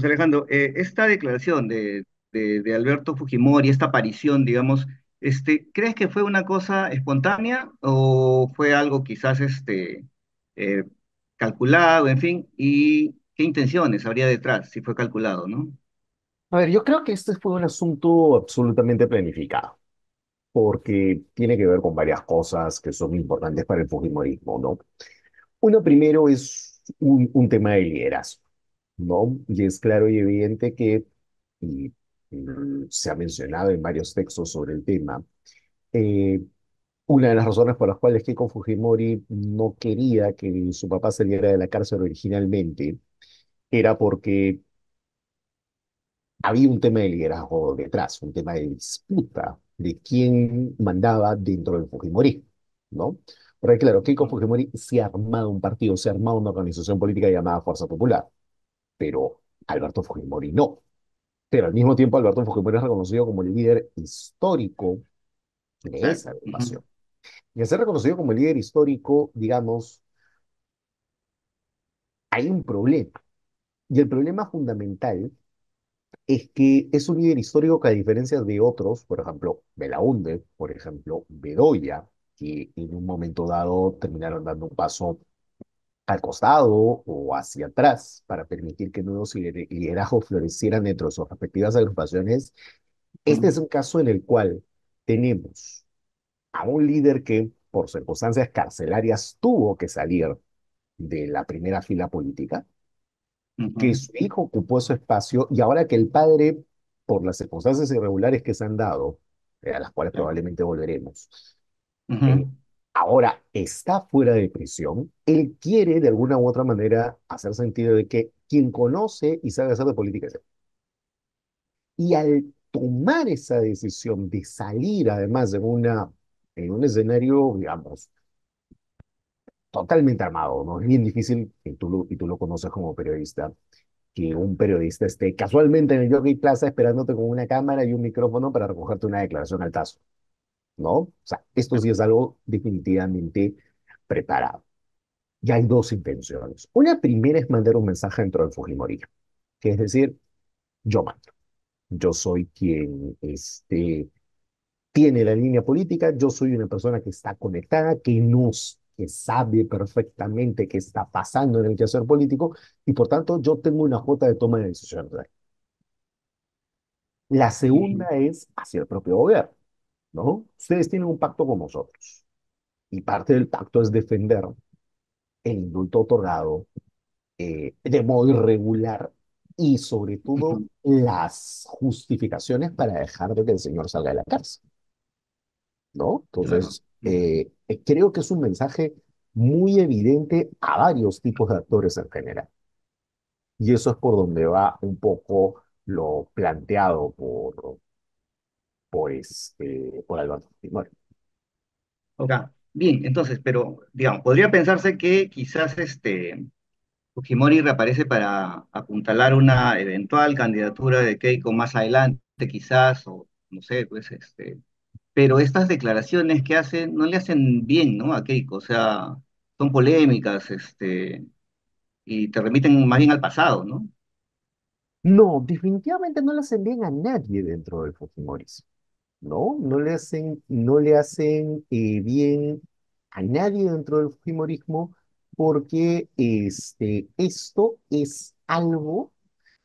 José Alejandro, esta declaración de Alberto Fujimori, esta aparición, digamos, ¿crees que fue una cosa espontánea o fue algo quizás eh, calculado, en fin? ¿Y qué intenciones habría detrás si fue calculado, ¿no? A ver, yo creo que este fue un asunto absolutamente planificado, porque tiene que ver con varias cosas que son importantes para el fujimorismo, ¿no? Uno primero es un tema de liderazgo, ¿no? Y es claro y evidente que, y, se ha mencionado en varios textos sobre el tema, eh, una de las razones por las cuales Keiko Fujimori no quería que su papá saliera de la cárcel originalmente era porque había un tema de liderazgo detrás, un tema de disputa de quién mandaba dentro del Fujimorismo, ¿no? Porque claro, Keiko Ujú, Fujimori se ha armado un partido, se ha armado una organización política llamada Fuerza Popular, pero Alberto Fujimori no. Pero al mismo tiempo Alberto Fujimori es reconocido como el líder histórico de esa exacto. Ujú, agrupación. Y al ser reconocido como el líder histórico, digamos, hay un problema. Y el problema fundamental es que es un líder histórico que a diferencia de otros, por ejemplo, Belaúnde, por ejemplo, Bedoya, que en un momento dado terminaron dando un paso al costado o hacia atrás para permitir que nuevos liderazgos florecieran dentro de sus respectivas agrupaciones, este ujú, es un caso en el cual tenemos a un líder que por circunstancias carcelarias tuvo que salir de la primera fila política, que ujú, su hijo ocupó su espacio y ahora que el padre, por las circunstancias irregulares que se han dado, a las cuales claro, probablemente volveremos, eh, ujú, ahora está fuera de prisión, él quiere de alguna u otra manera hacer sentido de que quien conoce y sabe hacer de política es él. Y al tomar esa decisión de salir además en un escenario, digamos, totalmente armado, ¿no? Es bien difícil, y tú lo conoces como periodista, que un periodista esté casualmente en el Jockey Plaza esperándote con una cámara y un micrófono para recogerte una declaración al tazo, ¿no? O sea, esto sí claro, es algo definitivamente preparado. Y hay dos intenciones. Una primera es mandar un mensaje dentro del Fujimorismo, que es decir, yo mando, yo soy quien tiene la línea política, yo soy una persona que está conectada, que sabe perfectamente qué está pasando en el quehacer político y por tanto yo tengo una cuota de toma de decisiones. La segunda ujú, es hacia el propio gobierno, ¿no? Ustedes tienen un pacto con nosotros y parte del pacto es defender el indulto otorgado de modo irregular y sobre todo ujú, las justificaciones para dejar de que el señor salga de la cárcel, ¿no? claro. Entonces, creo que es un mensaje muy evidente a varios tipos de actores en general. Y eso es por donde va un poco lo planteado por Alberto Fujimori. Ok, bien, entonces, pero digamos, podría pensarse que quizás Fujimori reaparece para apuntalar una eventual candidatura de Keiko más adelante, quizás, o no sé, pues pero estas declaraciones que hace no le hacen bien, ¿no? A Keiko, o sea, son polémicas, y te remiten más bien al pasado, ¿no? No, definitivamente no le hacen bien a nadie dentro del Fujimorismo, ¿no? No le hacen bien a nadie dentro del Fujimorismo porque esto es algo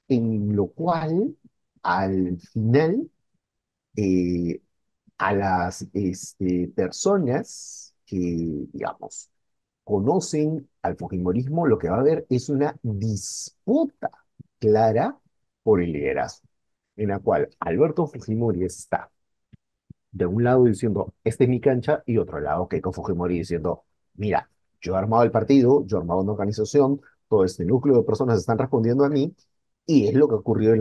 en lo cual al final eh, a las personas que, digamos, conocen al Fujimorismo, lo que va a haber es una disputa clara por el liderazgo, en la cual Alberto Fujimori está de un lado diciendo, esta es mi cancha, y otro lado Keiko Fujimori diciendo, mira, yo he armado el partido, yo he armado una organización, todo este núcleo de personas están respondiendo a mí, y es lo que ha ocurrido en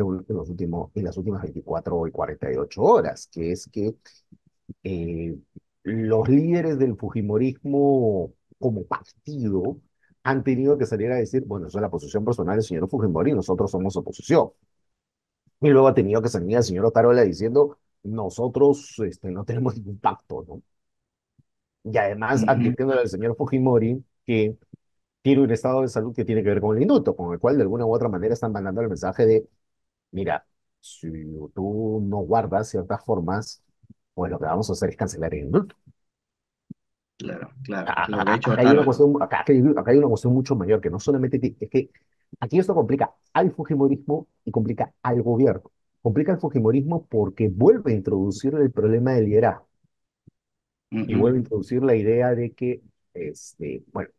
las últimas 24 y 48 horas, que es que eh, los líderes del Fujimorismo como partido han tenido que salir a decir, bueno, eso es la posición personal del señor Fujimori, nosotros somos oposición. Y luego ha tenido que salir el señor Otarola diciendo, nosotros no tenemos ningún pacto, ¿no? Y además Ujú, advirtiéndole al señor Fujimori que tiene un estado de salud que tiene que ver con el indulto, con el cual de alguna u otra manera están mandando el mensaje de, mira, si tú no guardas ciertas formas, pues lo que vamos a hacer es cancelar el indulto. Claro, claro, claro. De hecho, Acá hay una claro, cuestión, acá hay una cuestión mucho mayor, que no solamente es que aquí esto complica al fujimorismo y complica al gobierno. Complica al fujimorismo porque vuelve a introducir el problema del liderazgo y ujú, vuelve a introducir la idea de que, bueno,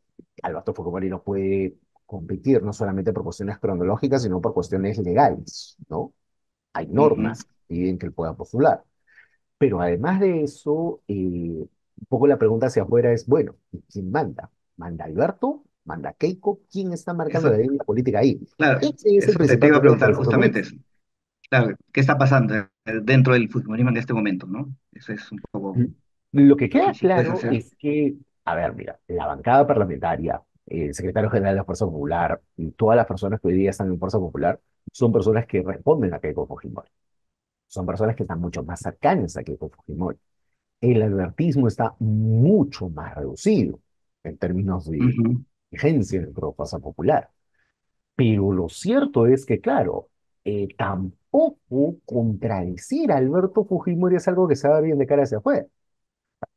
Alberto Fujimori no puede competir no solamente por cuestiones cronológicas, sino por cuestiones legales, ¿no? Hay ujú. normas que piden que él pueda postular. Pero además de eso, un poco la pregunta hacia afuera es, bueno, ¿quién manda? ¿Manda Alberto? ¿Manda Keiko? ¿Quién está marcando la Eso, línea política ahí? claro, Ese es el eso te principal iba a problema para preguntar el justamente fujimorismo. eso. Claro, ¿qué está pasando dentro del fujimorismo en este momento, ¿no? Eso es un poco Lo que queda difícil. ¿Puedes claro hacer? es que, a ver, mira, la bancada parlamentaria, el secretario general de la Fuerza Popular y todas las personas que hoy día están en Fuerza Popular son personas que responden a Keiko Fujimori. Son personas que están mucho más cercanas a Keiko Fujimori. El albertismo está mucho más reducido en términos de Ujú, vigencia dentro de Fuerza Popular. Pero lo cierto es que, claro, tampoco contradecir a Alberto Fujimori es algo que se va bien de cara hacia afuera.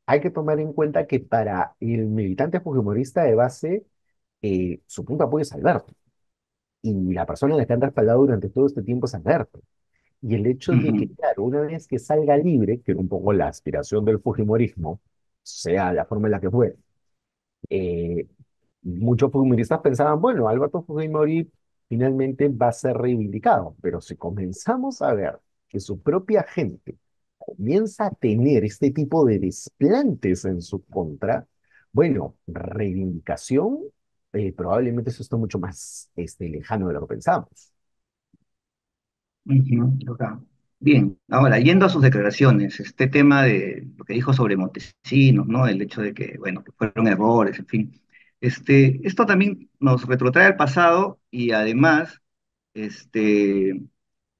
Hay que tomar en cuenta que para el militante fujimorista de base, su punto de apoyo es Alberto. Y la persona a la que han respaldado durante todo este tiempo es Alberto. Y el hecho de que, ujú, claro, una vez que salga libre, que era un poco la aspiración del fujimorismo, sea la forma en la que fue, eh, muchos fujimoristas pensaban, bueno, Alberto Fujimori finalmente va a ser reivindicado, pero si comenzamos a ver que su propia gente comienza a tener este tipo de desplantes en su contra, bueno, reivindicación, probablemente eso está mucho más lejano de lo que pensamos. ujú, ok. Bien, ahora, yendo a sus declaraciones, este tema de lo que dijo sobre Montesinos, ¿no? El hecho de que, bueno, que fueron errores, en fin. Esto también nos retrotrae al pasado y además, este,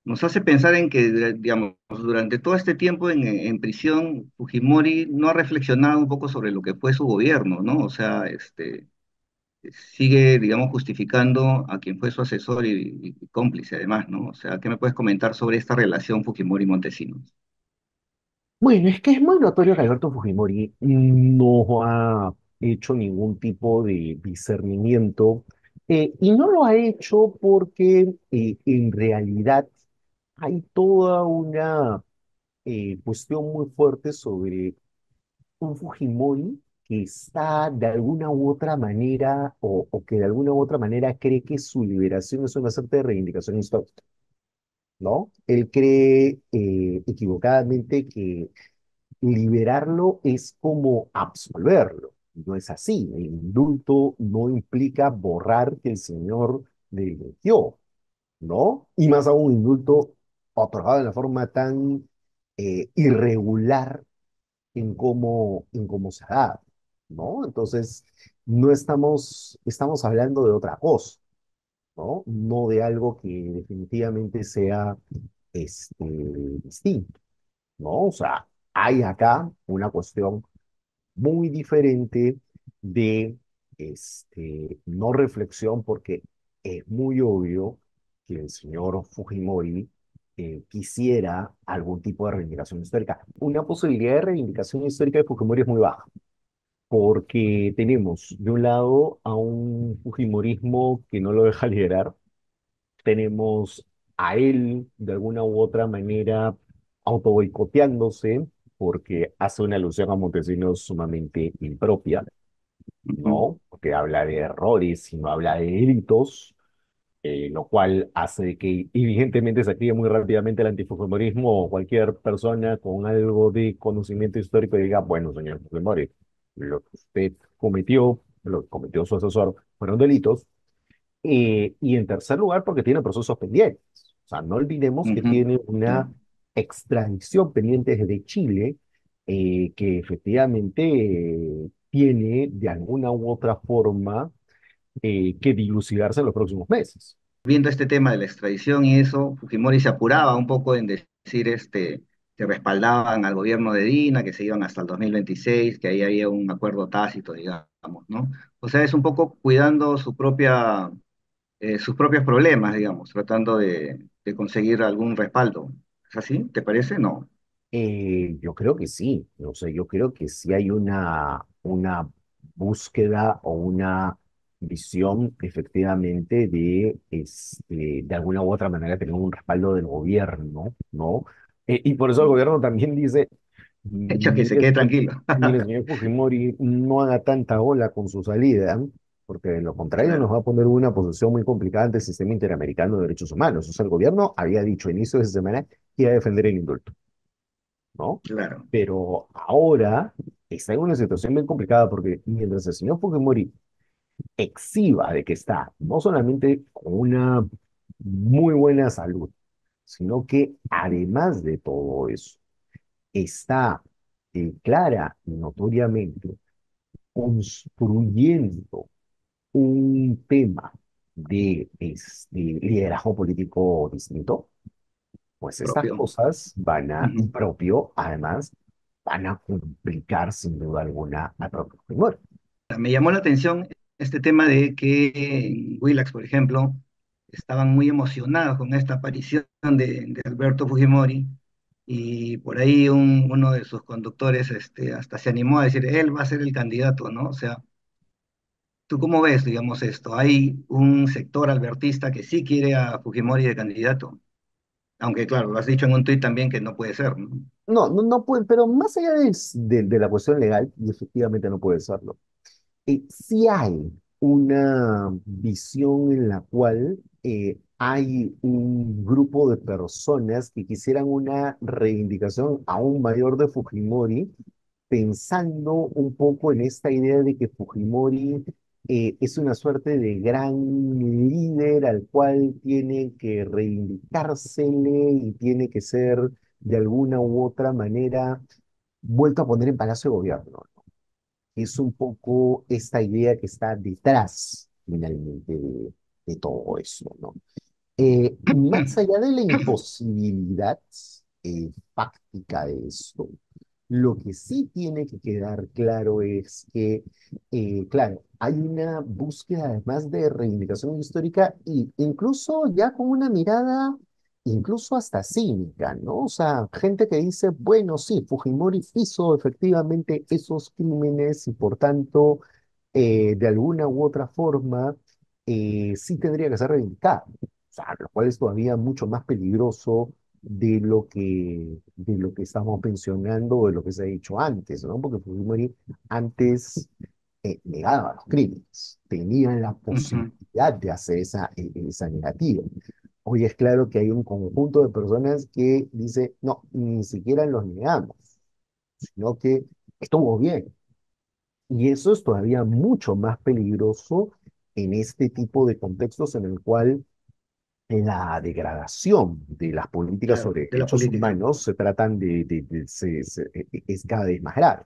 nos hace pensar en que, digamos, durante todo este tiempo en prisión, Fujimori no ha reflexionado un poco sobre lo que fue su gobierno, ¿no? O sea, sigue, digamos, justificando a quien fue su asesor y cómplice, además, ¿no? O sea, ¿qué me puedes comentar sobre esta relación Fujimori-Montesinos? Bueno, es que es muy notorio que Alberto Fujimori no ha hecho ningún tipo de discernimiento y no lo ha hecho porque en realidad hay toda una cuestión muy fuerte sobre un Fujimori que está de alguna u otra manera o que de alguna u otra manera cree que su liberación es una suerte de reivindicación histórica, ¿no? Él cree equivocadamente que liberarlo es como absolverlo. No es así. El indulto no implica borrar que el Señor delinquió, ¿no? Y más aún un indulto otorgado de una forma tan irregular en cómo se da, ¿no? Entonces, no estamos hablando de otra cosa, ¿no? No de algo que definitivamente sea distinto, ¿no? O sea, hay acá una cuestión muy diferente de no reflexión, porque es muy obvio que el señor Fujimori quisiera algún tipo de reivindicación histórica. Una posibilidad de reivindicación histórica de Fujimori es muy baja, porque tenemos de un lado a un Fujimorismo que no lo deja liderar, tenemos a él de alguna u otra manera auto boicoteándose porque hace una alusión a Montesinos sumamente impropia, Ujú, ¿no? Porque habla de errores y no habla de delitos, lo cual hace de que evidentemente se active muy rápidamente el antifujimorismo o cualquier persona con algo de conocimiento histórico y diga, bueno, señor Fujimori, lo que usted cometió, lo que cometió su asesor, fueron delitos, y en tercer lugar, porque tiene procesos pendientes. O sea, no olvidemos que ujú, tiene una claro. extradición pendiente desde Chile, que efectivamente tiene de alguna u otra forma que dilucidarse en los próximos meses. Viendo este tema de la extradición y eso, Fujimori se apuraba un poco en decir, que respaldaban al gobierno de Dina, que se iban hasta el 2026, que ahí había un acuerdo tácito, digamos, ¿no? O sea, es un poco cuidando sus propios problemas, digamos, tratando de conseguir algún respaldo. ¿Es así? ¿Te parece? No. Yo creo que sí, o sea, yo creo que sí hay una búsqueda o una visión efectivamente de alguna u otra manera tener un respaldo del gobierno, ¿no? Y por eso el gobierno también dice, Hecho que se mire, quede tranquilo. mire, señor Fujimori, no haga tanta ola con su salida, porque de lo contrario nos Claro, va a poner en una posición muy complicada ante el sistema interamericano de derechos humanos. O sea, el gobierno había dicho a inicio de esa semana que iba a defender el indulto, ¿no? claro, Pero ahora está en una situación bien complicada porque mientras el señor Fujimori exhiba de que está no solamente con una muy buena salud, sino que además de todo eso, está clara y notoriamente construyendo un tema de liderazgo político distinto, pues estas propio. cosas y Ujú. propio, además, van a complicar sin duda alguna al propio Fujimori. Me llamó la atención este tema de que en Willax, por ejemplo, estaban muy emocionados con esta aparición de Alberto Fujimori y por ahí uno de sus conductores hasta se animó a decir, él va a ser el candidato, ¿no? O sea, ¿tú cómo ves, digamos, esto? Hay un sector albertista que sí quiere a Fujimori de candidato, aunque claro, lo has dicho en un tuit también que no puede ser, ¿no? No puede, pero más allá de la cuestión legal, y efectivamente no puede serlo, sí hay una visión en la cual hay un grupo de personas que quisieran una reivindicación aún mayor de Fujimori, pensando un poco en esta idea de que Fujimori es una suerte de gran líder al cual tiene que reivindicársele y tiene que ser de alguna u otra manera vuelto a poner en Palacio de Gobierno. Es un poco esta idea que está detrás finalmente de todo eso, ¿no? Más allá de la imposibilidad fáctica de esto, lo que sí tiene que quedar claro es que, claro, hay una búsqueda además de reivindicación histórica e incluso ya con una mirada incluso hasta cínica, ¿no? O sea, gente que dice, bueno, sí, Fujimori hizo efectivamente esos crímenes y por tanto, de alguna u otra forma, sí tendría que ser reivindicado. O sea, lo cual es todavía mucho más peligroso de lo que estamos mencionando, de lo que se ha dicho antes, ¿no? Porque Fujimori antes negaba los crímenes, tenía la Ujú, posibilidad de hacer esa negativa. Hoy es claro que hay un conjunto de personas que dice, no, ni siquiera los negamos, sino que estuvo bien. Y eso es todavía mucho más peligroso en este tipo de contextos en el cual la degradación de las políticas claro, sobre de la derechos política, humanos se tratan es cada vez más grave,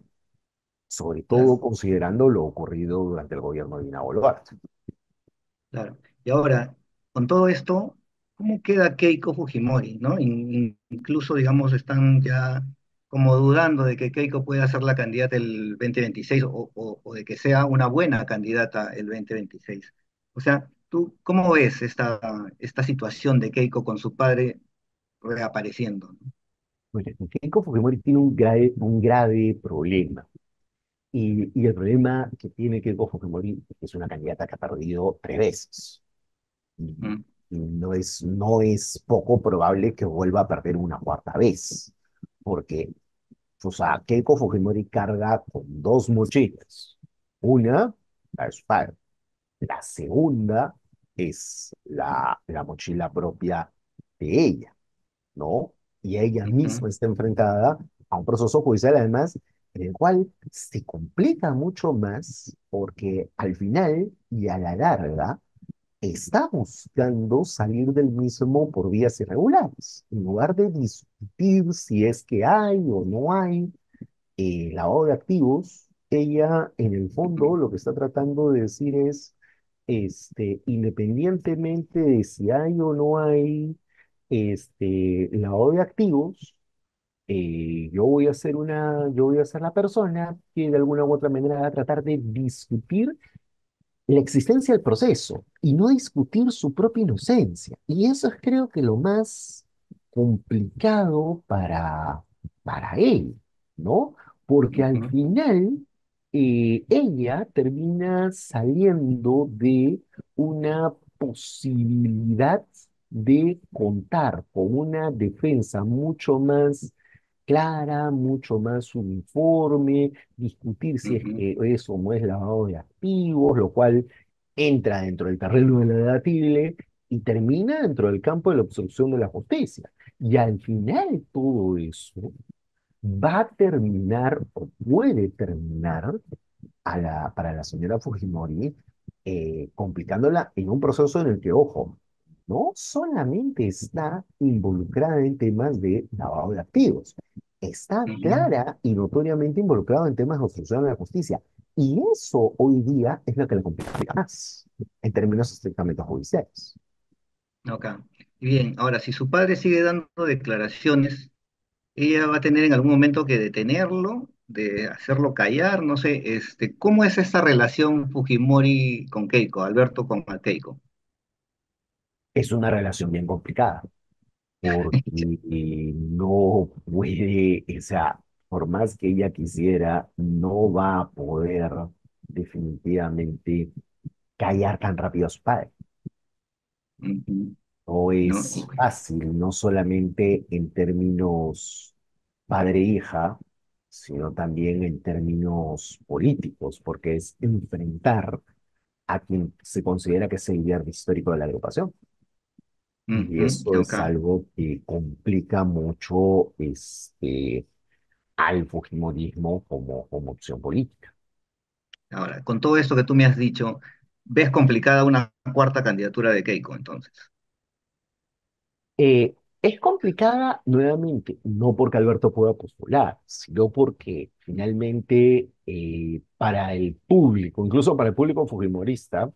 sobre todo claro. considerando lo ocurrido durante el gobierno de Dina Boluarte. Claro. Y ahora, con todo esto, ¿cómo queda Keiko Fujimori, ¿no? Incluso, digamos, están ya como dudando de que Keiko pueda ser la candidata el 2026 o de que sea una buena candidata el 2026. O sea, ¿tú cómo ves esta situación de Keiko con su padre reapareciendo, ¿no? Bueno, Keiko Fujimori tiene un grave problema. Y el problema que tiene Keiko Fujimori es que es una candidata que ha perdido 3 veces. Y, Mm, y no es poco probable que vuelva a perder una cuarta vez. Porque, o sea, Keiko Fujimori carga con dos mochilas. Una, la de su padre. La segunda es la mochila propia de ella, ¿no? Y ella ujú, misma está enfrentada a un proceso judicial, además, en el cual se complica mucho más porque al final y a la larga está buscando salir del mismo por vías irregulares, en lugar de discutir si es que hay o no hay lavado de activos. Ella, en el fondo, ujú, lo que está tratando de decir es, independientemente de si hay o no hay lavado de activos, yo voy a ser la persona que de alguna u otra manera va a tratar de discutir la existencia del proceso y no discutir su propia inocencia. Y eso es creo que lo más complicado para él, ¿no? Porque al Ujú, final ella termina saliendo de una posibilidad de contar con una defensa mucho más clara, mucho más uniforme, discutir si es ujú, que eso no es lavado de activos, lo cual entra dentro del terreno de lo debatible y termina dentro del campo de la obstrucción de la justicia. Y al final todo eso va a terminar o puede terminar para la señora Fujimori, complicándola en un proceso en el que, ojo, no solamente está involucrada en temas de lavado de activos, está ujú. clara y notoriamente involucrada en temas de obstrucción de la justicia. Y eso hoy día es lo que le complica más, en términos estrictamente judiciales. Ok. Bien, ahora, si su padre sigue dando declaraciones, ella va a tener en algún momento que detenerlo, de hacerlo callar, no sé, ¿cómo es esta relación Fujimori con Keiko, Alberto con Keiko? Es una relación bien complicada, porque no puede, o sea, por más que ella quisiera, no va a poder definitivamente callar tan rápido a su padre. Ujú, No ¿no? es fácil, no solamente en términos padre-hija, sino también en términos políticos, porque es enfrentar a quien se considera que es el líder histórico de la agrupación. Y Ujú, eso ok. es algo que complica mucho al Fujimorismo como opción política. Ahora, con todo esto que tú me has dicho, ¿ves complicada una cuarta candidatura de Keiko entonces? Es complicada nuevamente, no porque Alberto pueda postular, sino porque finalmente para el público, incluso para el público fujimorista,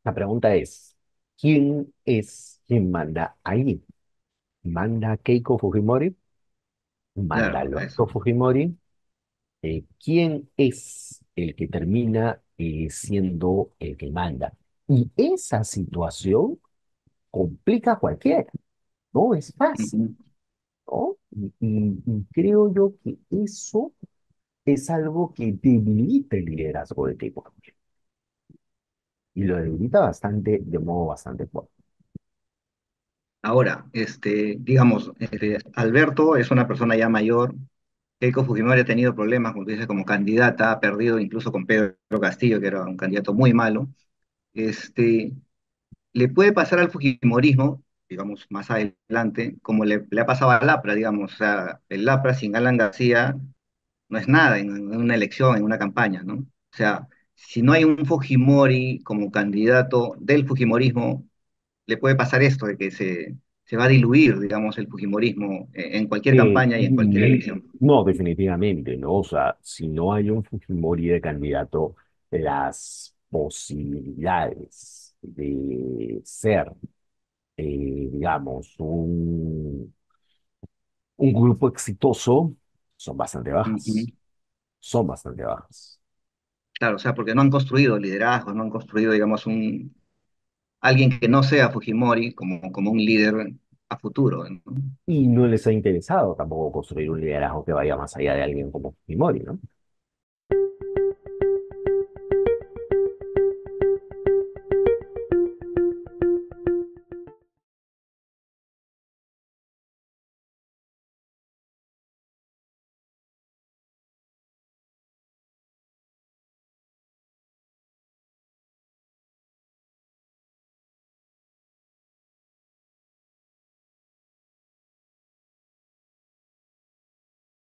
la pregunta es, ¿quién es quien manda ahí? ¿Manda Keiko Fujimori? ¿Manda Claro, a Alberto eso. Fujimori? ¿Quién es el que termina siendo el que manda? Y esa situación complica a cualquiera, no es fácil, Ujú. ¿no? Y creo yo que eso es algo que debilita el liderazgo de tipo y lo debilita bastante, de modo bastante fuerte. Ahora, digamos, Alberto es una persona ya mayor. Keiko Fujimori ha tenido problemas, como tú dices, como candidata, ha perdido incluso con Pedro Castillo, que era un candidato muy malo. Este, Le puede pasar al Fujimorismo, digamos, más adelante, como le ha pasado al APRA, digamos, o sea, el APRA sin Alan García no es nada en una elección, en una campaña, ¿no? O sea, si no hay un Fujimori como candidato del Fujimorismo, le puede pasar esto de que se va a diluir, digamos, el Fujimorismo en cualquier campaña y en cualquier elección. No, definitivamente, ¿no? O sea, si no hay un Fujimori de candidato, las posibilidades de ser, digamos, un grupo exitoso son bastante Ujú. bajas, son bastante bajas. Claro, o sea, porque no han construido liderazgos, no han construido, digamos, alguien que no sea Fujimori como un líder a futuro, ¿no? Y no les ha interesado tampoco construir un liderazgo que vaya más allá de alguien como Fujimori, ¿no?